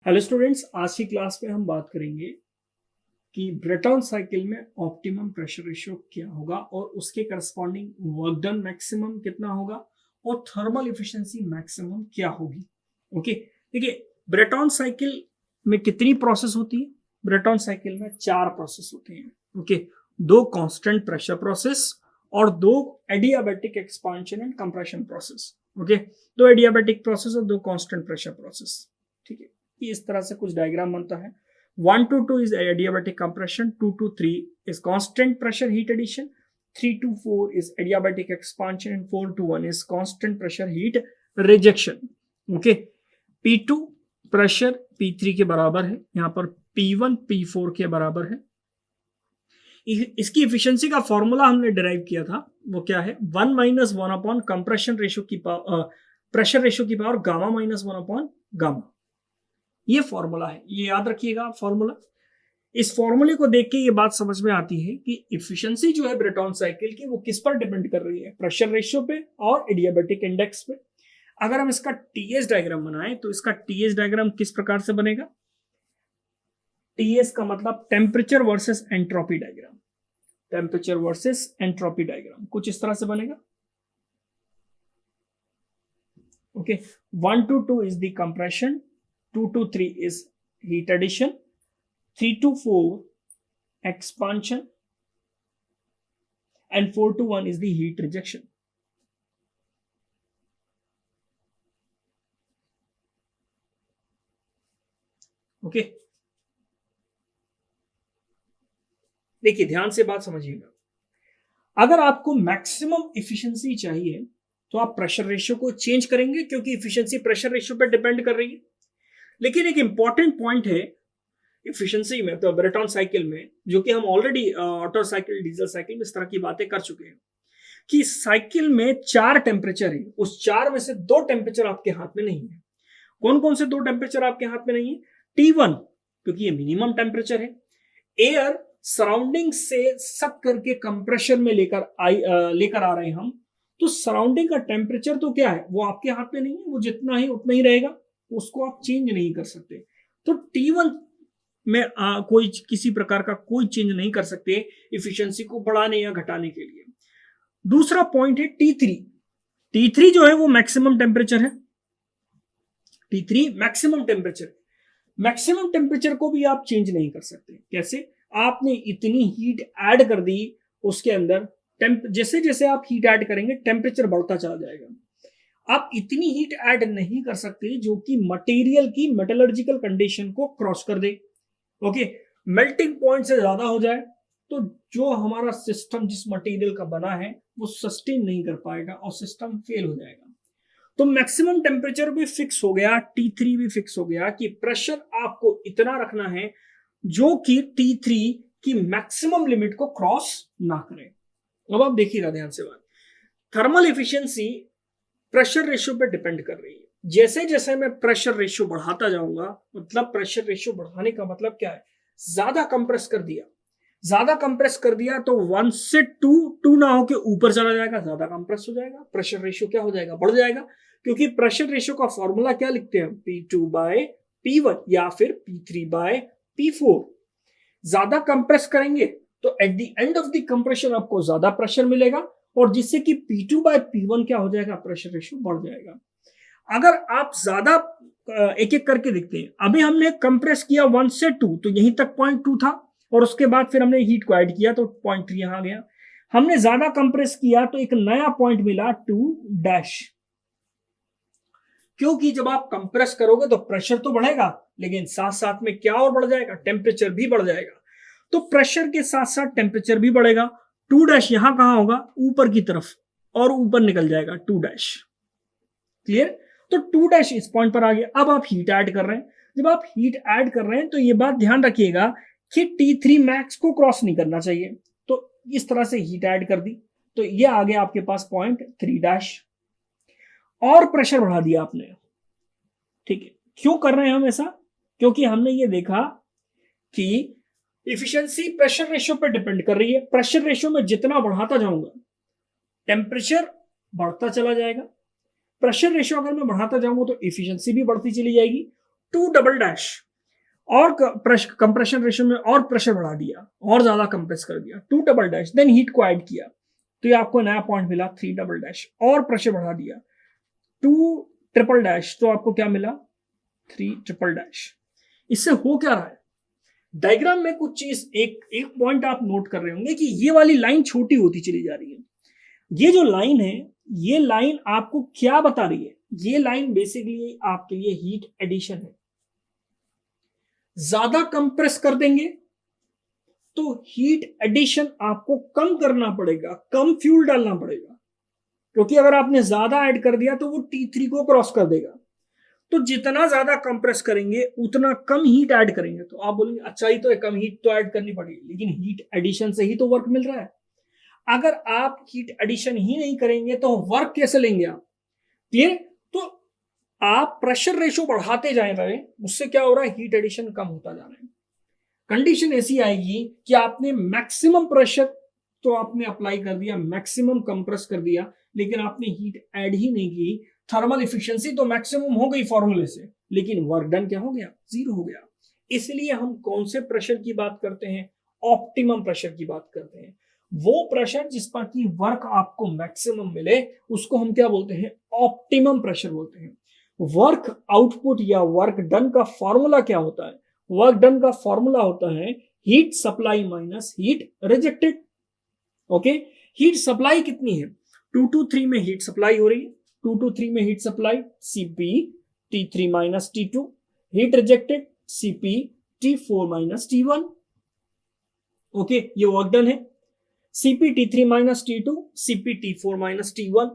Hello students, आज की class में हम बात करेंगे कि ब्रेटन साइकिल में ऑप्टिमम प्रेशर रेशियो क्या होगा और उसके करस्पॉन्डिंग वर्क डन मैक्सिमम कितना होगा और थर्मल एफिशिएंसी मैक्सिमम क्या होगी। ओके, देखिए ब्रेटन साइकिल में कितनी प्रोसेस होती है। ब्रेटन साइकिल में 4 प्रोसेस होते हैं। ओके, 2 कांस्टेंट प्रेशर प्रोसेस और 2 adiabatic expansion and compression process. Okay, 2 adiabatic process और 2 कांस्टेंट प्रेशर प्रोसेस। ठीक है, इस तरह से कुछ डायग्राम बनता है। 1 to 2 is adiabatic compression, 2 to 3 is constant pressure heat addition, 3 to 4 is adiabatic expansion, and 4 to 1 is constant pressure heat rejection. Okay, P2 pressure P3 के बराबर है, यहाँ पर P1 P4 के बराबर है। इसकी एफिशिएंसी का फॉर्मूला हमने डिराइव किया था, वो क्या है, 1 - 1 अपॉन कंप्रेशन रेशियो की पावर, प्रेशर रेशियो की पावर गामा - 1 अपॉन गामा। ये फॉर्मूला है, ये याद रखिएगा फॉर्मूला। इस फॉर्मूले को देख के ये बात समझ में आती है कि एफिशिएंसी जो है ब्रेटन साइकिल की वो किस पर डिपेंड कर रही है, प्रेशर रेशियो पे और एडियाबैटिक इंडेक्स पे। अगर हम इसका टीएस डायग्राम बनाएं तो इसका टीएस डायग्राम किस प्रकार से बनेगा। टीएस का मतलब temperature versus entropy diagram. Temperature versus entropy diagram कुछ इस तरह से बनेगा। Okay, 1 to 2 is the compression, 2 to 3 is heat addition, 3 to 4 expansion, and 4 to 1 is the heat rejection. Okay, देखिए ध्यान से बात समझिएगा। अगर आपको मैक्सिमम एफिशिएंसी चाहिए तो आप प्रेशर रेशियो को चेंज करेंगे, क्योंकि एफिशिएंसी प्रेशर रेशियो पर डिपेंड कर रही है। लेकिन एक इंपॉर्टेंट पॉइंट है एफिशिएंसी में, तो ब्रेटन साइकिल में, जो कि हम already auto cycle, diesel cycle में इस तरह की बातें कर चुके हैं कि साइकिल में 4 टेम्परेचर है, उस 4 में से 2 टेम्परेचर आपके हाथ में नहीं है। कौन कौन से 2 टेम्परेचर आपके हाथ में नहीं है। T1 क्योंकि ये मिनिमम टेम्परेचर है, एयर सराउंडिंग से सक करके कंप्रेशन में लेकर आ रहे हैं हम, तो सराउंडिंग का टेम्परेचर तो क्या है, वो आपके हाथ में नहीं है, वो जितना ही उतना ही रहेगा, उसको आप चेंज नहीं कर सकते। तो T1 में कोई किसी प्रकार का कोई चेंज नहीं कर सकते एफिशिएंसी को बढ़ाने या घटाने के लिए। दूसरा पॉइंट है T3। T3 जो है वो मैक्सिमम टेम्परेचर है। T3 maximum temperature, maximum temperature को भी आप चेंज नहीं कर सकते। कैसे, आपने इतनी हीट ऐड कर दी उसके अंदर, जैसे जैसे आप हीट ऐड करेंगे टेम्परेचर बढ़ता चला जाएगा। आप इतनी हीट ऐड नहीं कर सकते जो कि मटेरियल की मेटलर्जिकल कंडीशन को क्रॉस कर दे। ओके, मेल्टिंग पॉइंट से ज्यादा हो जाए तो जो हमारा सिस्टम जिस मटेरियल का बना है वो सस्टेन नहीं कर पाएगा और सिस्टम फेल हो जाएगा। तो मैक्सिमम टेम्परेचर भी फिक्स हो गया, T3 भी फिक्स हो गया कि प्रेशर आपको इतना रखना है जो कि T3 की मैक्सिमम लिमिट को क्रॉस ना करे। अब आप देखिएगा ध्यान से बात, थर्मल एफिशिएंसी प्रेशर रेशियो पे डिपेंड कर रही है। जैसे जैसे मैं प्रेशर रेशियो बढ़ाता जाऊंगा, मतलब प्रेशर रेशियो बढ़ाने का मतलब क्या है, ज्यादा कंप्रेस कर दिया, ज्यादा कंप्रेस कर दिया तो 1 से 2 ना होके ऊपर चला जाएगा, ज्यादा कंप्रेस हो जाएगा, प्रेशर रेशियो क्या हो जाएगा, बढ़ जाएगा। क्योंकि प्रेशर रेशियो का फॉर्मूला क्या लिखते हैं, P2/P1 या फिर P3/P4। ज्यादा कंप्रेस करेंगे तो at the end of the compression आपको ज्यादा प्रेशर मिलेगा और जिससे कि P2/P1 क्या हो जाएगा, प्रेशर रेशियो बढ़ जाएगा। अगर आप ज्यादा एक एक करके देखते हैं, अभी हमने कंप्रेस किया 1 से 2 तो यहीं तक 0.2 था और उसके बाद फिर हमने हीट को ऐड किया तो 0.3 यहां आ गया। हमने ज्यादा कंप्रेस किया तो एक नया पॉइंट मिला 2 क्योंकि जब आप कंप्रेस करोगे तो प्रेशर तो बढ़ेगा लेकिन साथ साथ में क्या और बढ़ जाएगा, टेम्परेचर भी बढ़ जाएगा। तो प्रेशर के साथ साथ टेम्परेचर भी बढ़ेगा। 2 यहां कहां होगा, ऊपर की तरफ और ऊपर निकल जाएगा 2। क्लियर, तो 2 इस पॉइंट पर आ गया। अब आप हीट ऐड कर रहे हैं, जब आप हीट ऐड कर रहे हैं तो ये बात ध्यान रखिएगा कि T3 मैक्स को क्रॉस नहीं करना चाहिए। तो इस तरह से हीट ऐड कर दी तो ये आ गया आपके पास 0.3 और प्रेशर बढ़ा दिया आपने। ठीक है, क्यों कर रहे हैं हम ऐसा, क्योंकि हमने ये देखा कि इफिशियंसी प्रेशर रेशियो पर डिपेंड कर रही है। प्रेशर रेशियो में जितना बढ़ाता जाऊंगा टेम्परेचर बढ़ता चला जाएगा, प्रेशर रेशियो अगर मैं बढ़ाता जाऊंगा तो इफिशियंसी भी बढ़ती चली जाएगी। टू डबल डैश और कंप्रेशन रेशियो में और प्रेशर बढ़ा दिया और ज्यादा कंप्रेस कर दिया, two double dash, then heat को ऐड किया तो ये आपको नया पॉइंट मिला थ्री डबल डैश, और प्रेशर बढ़ा दिया टू ट्रिपल डैश तो आपको क्या मिला थ्री ट्रिपल डैश। इससे हो क्या रहा है, डायग्राम में कुछ चीज एक पॉइंट आप नोट कर रहे होंगे कि ये वाली लाइन छोटी होती चली जा रही है। ये जो लाइन है, ये लाइन आपको क्या बता रही है, ये लाइन बेसिकली आपके लिए हीट एडिशन है। ज्यादा कंप्रेस कर देंगे तो हीट एडिशन आपको कम करना पड़ेगा, कम फ्यूल डालना पड़ेगा, क्योंकि अगर आपने ज्यादा ऐड कर दिया तो वो T3 को क्रॉस कर देगा। तो जितना ज्यादा कंप्रेस करेंगे उतना कम हीट ऐड करेंगे। तो आप बोलेंगे अच्छा ही तो है, कम हीट तो ऐड करनी पड़ेगी, लेकिन हीट एडिशन से ही तो वर्क मिल रहा है। अगर आप हीट एडिशन ही नहीं करेंगे तो वर्क कैसे लेंगे आप, क्लियर? तो आप प्रेशर रेशो बढ़ाते जा रहे हैं, उससे क्या हो रहा है, हीट एडिशन कम होता जा रहा है। कंडीशन ऐसी आएगी कि आपने मैक्सिमम प्रेशर तो आपने अप्लाई कर दिया, मैक्सिमम कंप्रेस कर दिया, लेकिन आपने हीट ऐड ही नहीं की। थर्मल एफिशिएंसी तो मैक्सिमम हो गई फॉर्मूले से, लेकिन वर्क डन क्या हो गया, जीरो हो गया। इसलिए हम कौन से प्रेशर की बात करते हैं, ऑप्टिमम प्रेशर की बात करते हैं। वो प्रेशर जिस पर की वर्क आपको मैक्सिमम मिले उसको हम क्या बोलते हैं, ऑप्टिमम प्रेशर बोलते हैं। वर्क आउटपुट या वर्क डन का फॉर्मूला क्या होता है, वर्क डन का फॉर्मूला होता है heat supply minus heat rejected. Okay, heat supply कितनी है, 2 to 3 में हीट सप्लाई हो रही है, 2 to 3 में heat supply Cp T3 minus T2, heat rejected Cp T4 minus T1। Okay, ये वर्क डन है, Cp T3 minus T2, Cp T4 minus T1,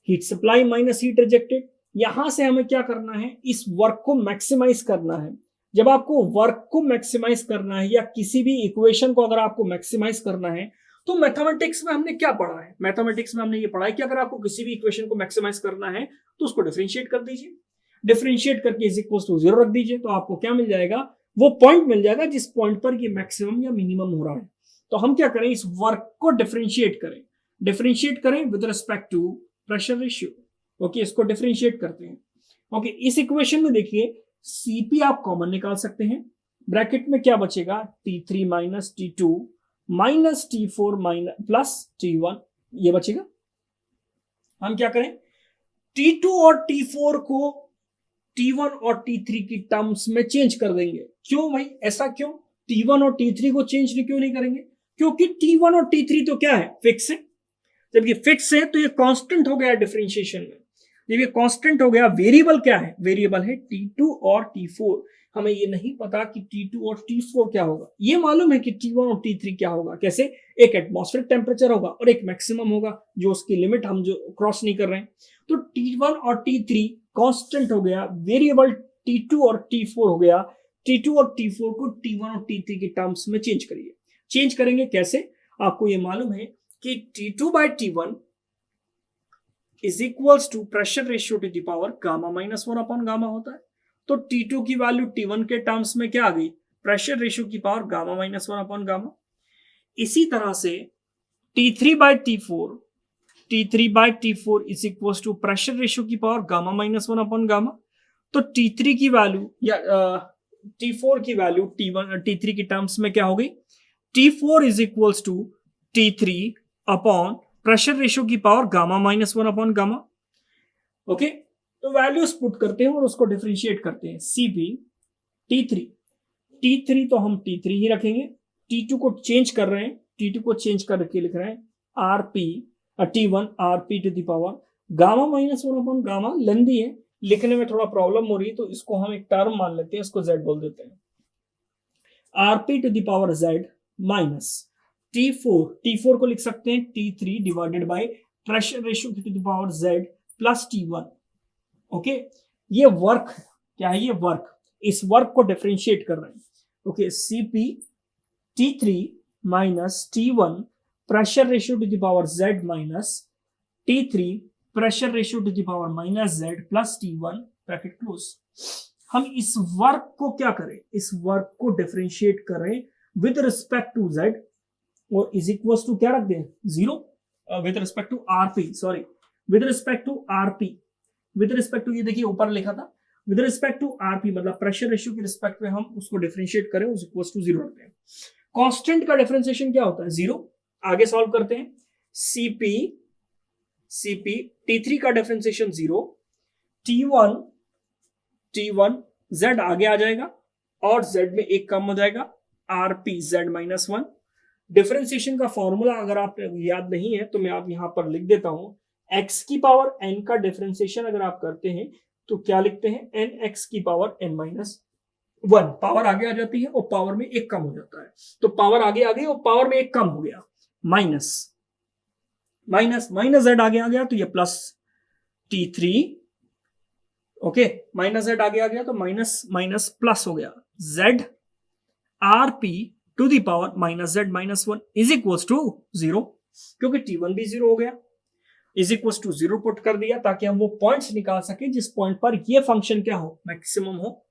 heat supply minus heat rejected. यहां से हमें क्या करना है, इस वर्क को मैक्सिमाइज करना है। जब आपको वर्क को मैक्सिमाइज करना है या किसी भी इक्वेशन को अगर आपको मैक्सिमाइज करना है तो मैथमेटिक्स में हमने क्या पढ़ा है, मैथमेटिक्स में हमने ये पढ़ा है कि अगर आपको किसी भी इक्वेशन को मैक्सिमाइज करना है तो उसको डिफरेंशिएट कर दीजिए, डिफरेंशिएट करके इज इक्वल टू 0 रख दीजिए, तो आपको क्या मिल जाएगा, वो पॉइंट मिल जाएगा जिस पॉइंट पर ये मैक्सिमम या मिनिमम हो रहा है। तो हम क्या करें, इस वर्क को डिफरेंशिएट करें, डिफरेंशिएट करें with respect to pressure ratio. Okay, इसको डिफरेंशिएट करते हैं। ओके, इस इक्वेशन में देखिए Cp आप कॉमन निकाल सकते हैं, ब्रैकेट में क्या बचेगा, T3 minus T2 minus T4 minus plus T1, ये बचेगा। हम क्या करें, T2 और T4 को T1 और T3 की टर्म्स में चेंज कर देंगे। क्यों भाई, ऐसा क्यों, T1 और T3 को चेंज क्यों नहीं करेंगे, क्योंकि T1 और T3 तो क्या है, फिक्स है। जब ये फिक्स है तो ये कांस्टेंट हो गया डिफरेंशिएशन में। जब ये कांस्टेंट हो गया, वेरिएबल क्या है, वेरिएबल है T2 और T4। हमें ये नहीं पता कि T2 और T4 क्या होगा, ये मालूम है कि T1 और T3 क्या होगा। कैसे, एक एटमॉस्फेरिक टेम्परेचर होगा और एक मैक्सिमम होगा, जो उसकी लिमिट हम जो क्रॉस नहीं कर रहे हैं। तो T1 और T3 कांस्टेंट हो गया, वेरिएबल T2 और T4 हो गया। T2 और T4 को T1 और T3 के टर्म्स में चेंज करिए। चेंज करेंगे कैसे, आपको ये मालूम है कि T2 by T1 is equals to pressure ratio to the power gamma minus 1 upon gamma होता है। तो T2 की वैल्यू T1 के टर्म्स में क्या आ गई, प्रेशर रेशियो की power gamma minus 1 upon gamma. इसी तरह से T3 by T4 is equals to pressure ratio की power gamma minus 1 upon gamma. तो T3 की वैल्यू या T4 की वैल्यू T3 की टर्म्स में क्या हो गई, T4 is equals to T3 upon pressure ratio की power gamma minus 1 upon gamma. Okay, तो वैल्यूज पुट करते हैं और उसको डिफरेंशिएट करते हैं। Cp T3 तो हम T3 ही रखेंगे, T2 को चेंज कर रहे हैं, T2 को चेंज करके लिख रहे हैं T1 Rp to the power gamma minus 1 upon gamma. लेंदी है, लिखने में थोड़ा प्रॉब्लम हो रही है, तो इसको हम एक टर्म मान लेते हैं, इसको Z बोल देते हैं। Rp to the power Z minus T4 को लिख सकते हैं T3 divided by pressure ratio to the power Z plus T1। Okay, ये वर्क क्या है, ये वर्क, इस वर्क को डिफरेंशिएट कर रहे हैं। Okay, Cp T3 minus T1 pressure ratio to the power Z minus T3 pressure ratio to the power minus Z plus T1 bracket close. हम इस वर्क को क्या करें, इस वर्क को डिफरेंशिएट करें विद रिस्पेक्ट टू Z और is equal to क्या रख दें, 0 with respect to Rp, sorry with respect to Rp, with respect to, ये देखिए ऊपर लिखा था विद रिस्पेक्ट टू आरपी, मतलब प्रेशर रेशियो के रिस्पेक्ट में हम उसको डिफरेंशिएट करें, उस इक्वल्स टू 0 रखते हैं। कांस्टेंट का डिफरेंशिएशन क्या होता है? 0। आगे सॉल्व करते हैं। सीपी T3 का डिफरेंशिएशन 0, T1 Z आगे आ जाएगा और Z में एक कम हो जाएगा, आरपी Z-1। डिफरेंशिएशन का फॉर्मूला अगर आप याद नहीं है तो मैं आप यहां पर लिख देता हूं। x की पावर n का डिफरेंशिएशन अगर आप करते हैं तो क्या लिखते हैं? nx की पावर n-1। पावर आगे आ जाती है और पावर में एक कम हो जाता है, तो पावर आगे आ गई और पावर में एक कम हो गया, माइनस z आगे आ गया तो ये plus T3, okay, minus z आगे आ गया तो माइनस प्लस हो गया, z rp to the power -z-1 is equals to 0, क्योंकि T1 भी 0 हो गया, इज इक्वल्स टू 0 पुट कर दिया ताकि हम वो पॉइंट्स निकाल सके जिस पॉइंट पर ये फंक्शन क्या हो? मैक्सिमम हो।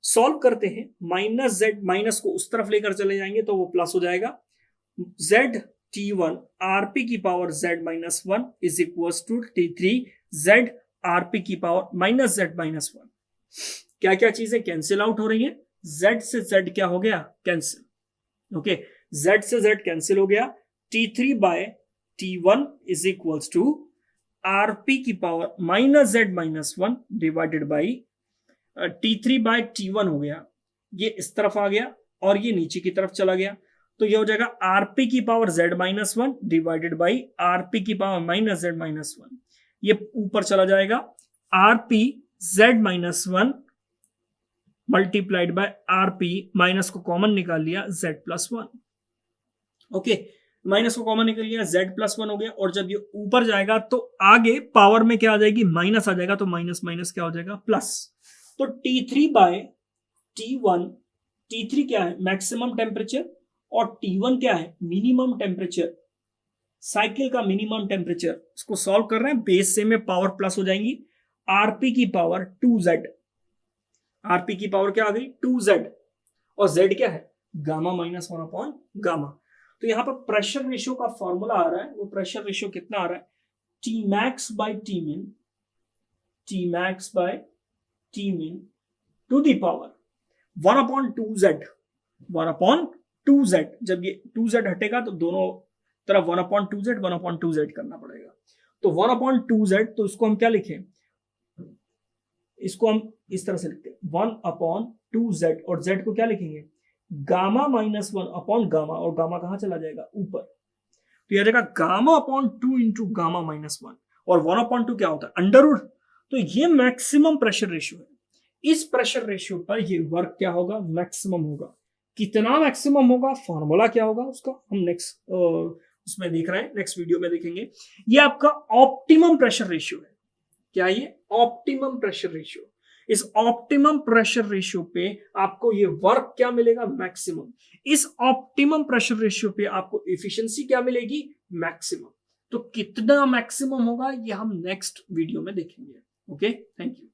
सॉल्व करते हैं। माइनस z, माइनस को उस तरफ लेकर चले जाएंगे तो वो प्लस हो जाएगा। z T1 rp की power z-1 is equals to T3 z rp की पावर -z-1। क्या क्या चीजें कैंसिल आउट हो रही है? z से z क्या हो गया? कैंसिल, ओके, z से z कैंसिल हो गया। T3 by T1 is equals to rp की power -z-1 divided by T3 by T1 हो गया, ये इस तरफ आ गया और ये नीचे की तरफ चला गया, तो ये हो जाएगा rp की power z-1 divided by rp की पावर -z-1, ये ऊपर चला जाएगा, rp z-1 multiplied by rp, minus को कॉमन निकाल लिया z+1, ओके, माइनस को कॉमन निकल लिया z+1 हो गया, और जब ये ऊपर जाएगा तो आगे पावर में क्या आ जाएगी? माइनस आ जाएगा, तो माइनस माइनस क्या हो जाएगा? प्लस। तो T3 बाय T1, T3 क्या है? मैक्सिमम टेम्परेचर, और T1 क्या है? मिनिमम टेम्परेचर, साइकिल का मिनिमम टेम्परेचर। इसको सॉल्व कर रहे हैं, बेस से में पावर प्लस हो जाएंगी, rp की पावर 2z, rp की पावर क्या आ गई? 2z, और z क्या है? गामा -1/गामा। तो यहां पर प्रेशर रेशियो का फॉर्मूला आ रहा है, वो प्रेशर रेशियो कितना आ रहा है? Tmax by Tmin to the power 1/2z। जब ये 2z हटेगा तो दोनों तरफ 1/2z करना पड़ेगा, तो 1/2z, तो इसको हम क्या लिखें? इसको हम इस तरह से लिखते हैं 1/2z, और z को क्या लिखेंगे? गामा -1/गामा, और गामा कहां चला जाएगा? ऊपर, तो यह जाएगा गामा/2 इंटू गामा -1, और 1/2 क्या होता है? Under root. तो ये मैक्सिमम प्रेशर रेशियो है। इस प्रेशर रेशियो पर ये वर्क क्या होगा? मैक्सिमम होगा। कितना मैक्सिमम होगा? फॉर्मूला क्या होगा उसका हम नेक्स्ट उसमें देख रहे हैं, नेक्स्ट वीडियो में देखेंगे। ये आपका ऑप्टिमम प्रेशर रेशियो है। क्या ये? Optimum pressure ratio. इस ऑप्टिमम प्रेशर रेशियो पे आपको ये वर्क क्या मिलेगा? मैक्सिमम। इस ऑप्टिमम प्रेशर रेशियो पे आपको एफिशिएंसी क्या मिलेगी? मैक्सिमम। तो कितना मैक्सिमम होगा ये हम नेक्स्ट वीडियो में देखेंगे। Okay, thank you.